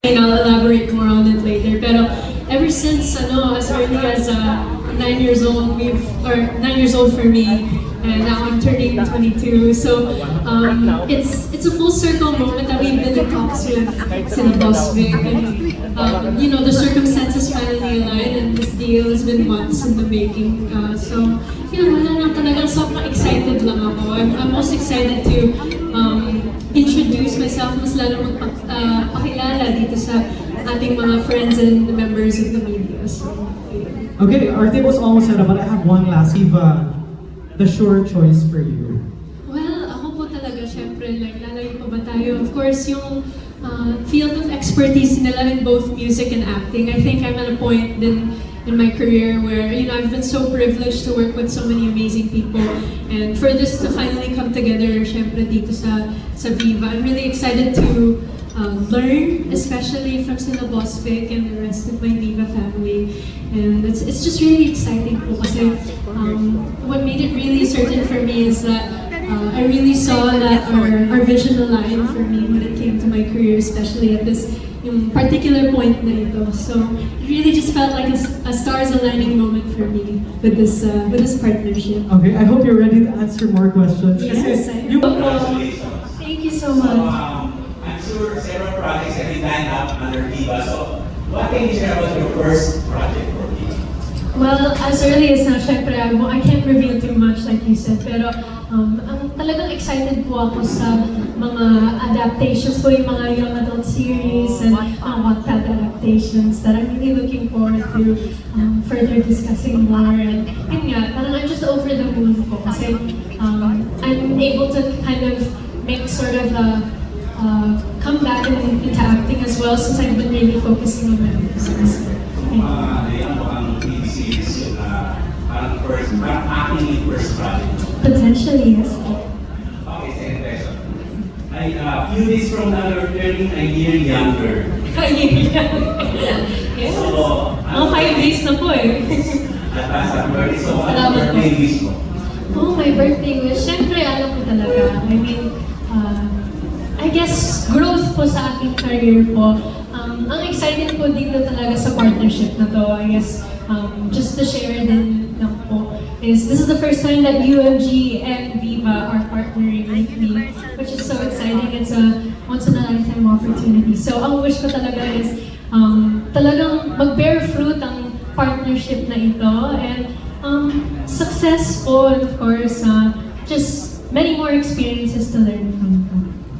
And I'll elaborate more on it later. Pero ever since, as early as 9 years old, 9 years old for me, and now I'm turning 22. So it's a full circle moment that we've been in talks with Sina Boss Vic, and the circumstances finally aligned, and this deal has been months in the making. Wala lang talagang sobrang excited lang ako. I'm most excited to introduce myself, mas lalo magpakilala dito sa ating mga friends and members of the media. So, okay, our table's almost set up, but I have one last. Eva, the sure choice for you. Well, ako po talaga, syempre, lalayo pa ba tayo? Of course, yung field of expertise nila in both music and acting. I think I'm at a point in my career where, I've been so privileged to work with so many amazing people. And for this to finally come together, syempre, dito sa Viva, I'm really excited to learn, especially from Sina Boss Vic and the rest of my Viva family. And it's just really exciting po kasi what made it really certain for me is that I really saw that our vision aligned for me when it came to my career, especially at this yung particular point na ito. So it really just felt like a stars aligning moment for me with this partnership. Okay, I hope you're ready to answer more questions. Yes, I am. Thank you so much. I'm sure several projects have been lined up under Viva. So what can you share about your first project for Viva? Well, as early as now, syempre, I can't reveal too much like you said, pero ang talagang excited po ako sa mga adaptations po, yung mga young adult series and Wattpad adaptations that I'm really looking forward to further discussing more. And yun nga, parang I'm just over the moon po kasi I'm able to kind of make sort of a come back into acting as well since I've been really focusing on my business. Parang acting first project. Potentially, yes. Okay, second question. Few days from now, you're turning a year younger. Yes. So, Mga 5 days na po eh. Advance happy birthday. So, ano Salamat po. birthday wish mo? Oh, my birthday wish. Siyempre, alam ko talaga. I mean, I guess, growth po sa aking career po. Ang excited po dito talaga sa partnership na to, I guess, just to share din lang po, is this is the first time that UMG and Viva are partnering with me, which is so exciting. It's a once-in-a-lifetime opportunity. So, ang wish ko talaga is talagang mag-bear fruit ang partnership na ito, and success po, and of course, just many more experiences to learn from.